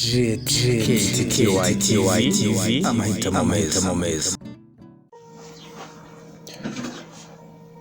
TV amahitamo meza.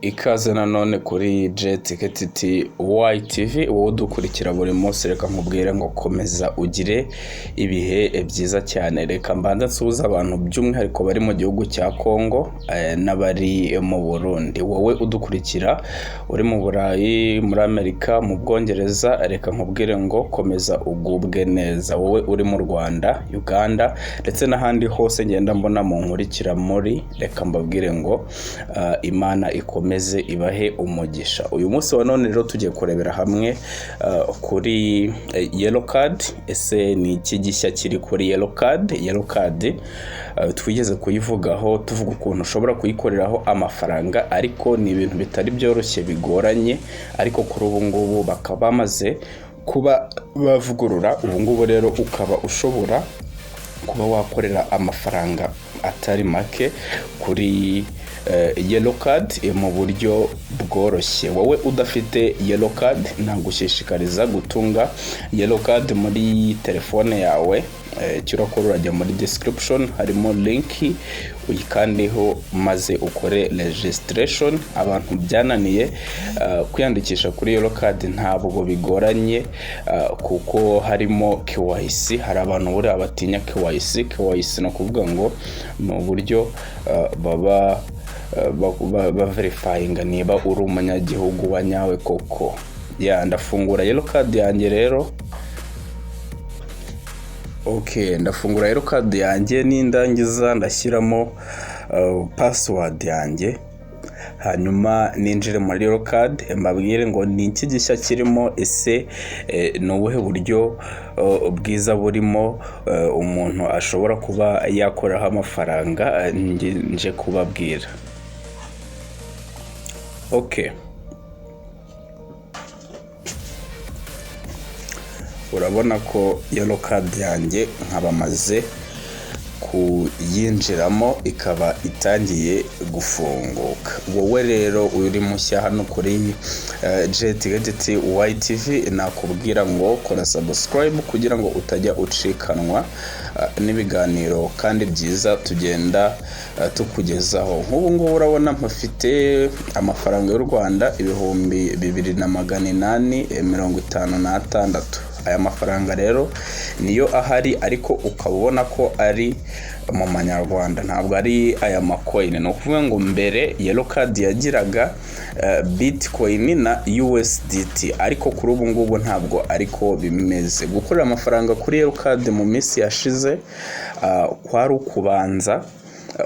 Ikaze nanone kuri JTKTTY TV wowe dukurikira buri munsi, reka nkubwire ngo komeza ugire ibihe byiza cyane. Reka mbanza nsuhuza abantu by'umwihariko bari mu gihugu cya Kongo n'abari mu Burundi. Wowe udukurikira uri mu Burayi, muri Amerika, mu Bwongereza, reka nkubwire ngo komeza ugubwe neza. Wowe uri mu Rwanda, Uganda ndetse n'ahandi hose ngenda mbona mu nkurikira muri, reka mbabwire ngo Imana ikomeze ibahe umugisha. Uyu munsi wa none rero tugiye kurebera hamwe kuri yellow card. Ese ni iki gishya kiri kuri yellow card? Twigeze kuyivugaho tuvuga ukuntu ushobora kuyikoreraho amafaranga, ariko ni ibintu bitari byoroshye bigoranye, ariko kuri ubu ngubu bakaba bamaze kuba bavugurura. Ubu ngubu rero ukaba ushobora kuba wakorera amafaranga atari make kuri yellow card mu buryo bworoshye. Wowe udafite yellow card nagushishikariza gutunga yellow card muri telefone yawe. Cyurakora urajya muri description, harimo link uyikandeho maze ukore registration. Abantu byananiye kwiyandikisha kuri yellow card ntabwo bigoranye, kuko harimo KYC. Hari abantu buri abatinya KYC no kuvuga ngo mu buryo baba verifying niba uri umunyagihugu wa nyawe koko. Ndafungura yellow card yanjye rero. Ndafungura yellow card yanjye, nindangiza ndashyiramo password yanjye, hanyuma ninjire muri yellow card mbabwire ngo ni iki gishya kirimo. Ese ni ubuhe buryo bwiza burimo umuntu ashobora kuba yakoraho amafaranga nje kubabwira. Urabona ko yellow card yanjye nkabamaze kuyinjiramo, ikaba itangiye gufunguka. Wowe rero uri mushya hano kuri JTKTTY TV, nakubwira ngo kora subscribe kugira ngo utajya ucikanwa n'ibiganiro kandi byiza tugenda tukugezaho. Nk'ubu ngubu urabona mpafite amafaranga y'u Rwanda 2856. Aya mafaranga rero niyo ahari, ariko ukabona ko ari mu manyarwanda, ntabwo ari aya macoin. No kuvuga ngo mbere yellow card yagiraga Bitcoin na USDT, ariko kuri ubu ngubu ntabwo ariko bimeze. Gukorera amafaranga kuri yellow card mu minsi yashize kwari ukubanza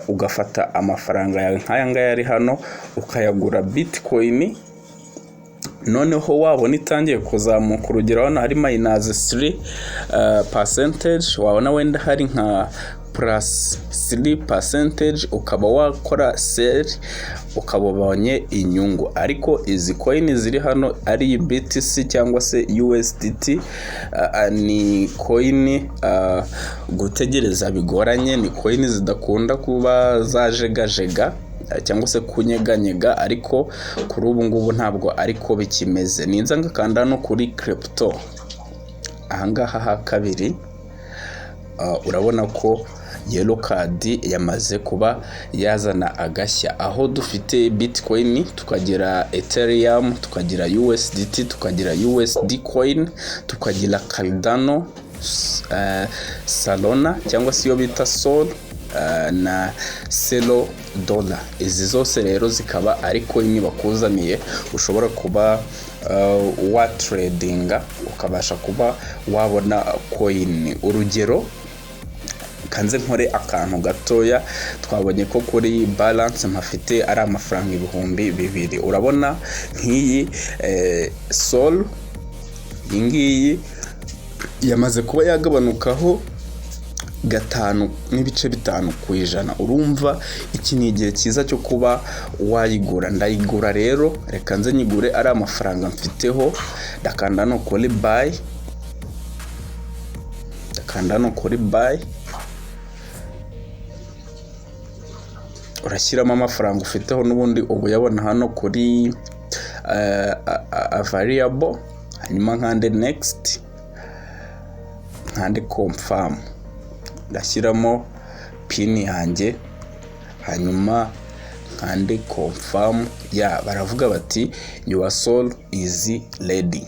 ugafata amafaranga yawe nk'aya ngaya ari hano ukayagura Bitcoin, noneho wabona itangiye kuzamuka, urugero hano hari -3%, wabona wenda hari nka +3%, ukaba wakora sell ukabonye inyungu. Ariko izi coin ziri hano ari BTC cyangwa se USDT, ni coin gutegereza bigoranye, ni coin zidakunda kuba zajegajega cyangwa se kunyeganyega, ariko kuri ubu ngubu ntabwo ariko bikimeze. Ninza ngakanda no kuri crypto ahangaha ha kabiri, urabona ko yellow card yamaze kuba yazana agashya, aho dufite Bitcoin, tukagira Ethereum, tukagira USDT, tukagira USD coin, tukagira Cardano, Solana cyangwa se yo bita Sol, na Celo dollar. Izi zose rero zikaba ari coin bakuzaniye ushobora kuba wa tradinga ukabasha kuba wabona coin. Urugero kanze nkore akantu gatoya, twabonye ko kuri balance mpafite ari amafaranga 2000. Urabona nk'iyi Sol ingiyi yamaze kuba yagabanukaho 5.5%. Urumva iki ni igihe cyiza cyo kuba wayigura. Ndayigura rero, reka nze nyigure ari amafaranga mfiteho. Ndakanda no kuri buy, urashyiramo amafaranga ufiteho, n'ubundi ubu yabona hano kuri variable, hanyuma nkande next, nkande confirm, ndashyiramo pin yanjye, hanyuma nkande confirm. Baravuga bati your soul is ready.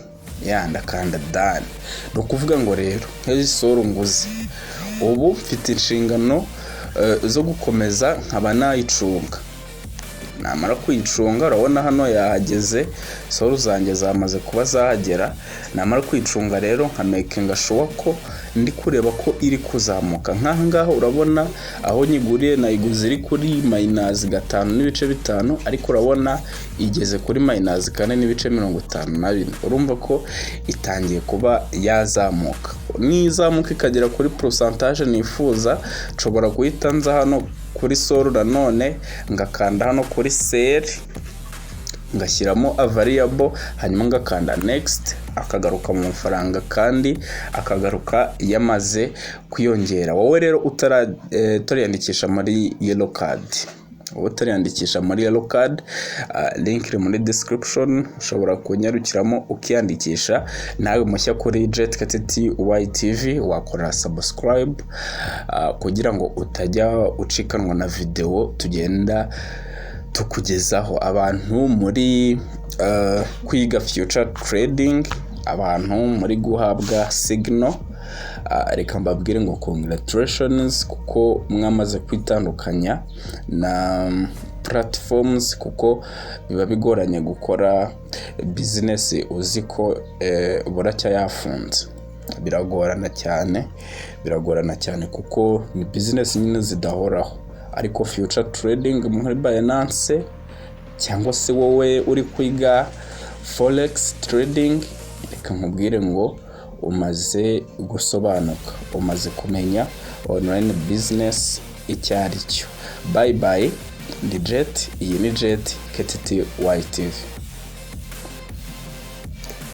Ndakanda done. No kuvuga ngo rero nk'izi soul nguze ubu mfite inshingano zo gukomeza nkaba nayicunga. Namara kwicunga, urabona hano yahageze, soul zanjye zamaze kuba zahagera. Namara kwicunga rero nka making sure ko ndi kureba ko iri kuzamuka. Nk'aha ngaho urabona aho nyiguriye nayiguze iri kuri -5.5, ariko urabona igeze kuri -4.54. Urumva ko itangiye kuba yazamuka. Nizamuka ikagera kuri percentage nifuza, nshobora guhita nza hano kuri soul nanone ngakanda hano kuri sell, ngashyiramo a variable, hanyuma ngakanda next, akagaruka mu mafaranga kandi akagaruka yamaze kwiyongera. Wowe rero utariyandikisha muri yellow card, link iri muri description, ushobora kunyarukiramo ukiyandikisha. Nawe mushya kuri RW-KIGALI wakora subscribe kugira ngo utajya ucikanwa na video tugenda tukugezaho. Abantu muri kwiga future trading, abantu muri guhabwa signal, reka mbabwire ngo congratulations, kuko mwamaze kwitandukanya na platforms, kuko biba bigoranye gukora business uzi ko buracya yafunze. Biragorana cyane kuko ni business nyine zidahoraho. Ariko future trading muri Binance, cyangwa se wowe uri kwiga forex trading, reka nkubwire ngo umaze gusobanuka, umaze kumenya online business icyo ari cyo. Bye bye. Ndi Jet, iyi ni Jet KTT YTV.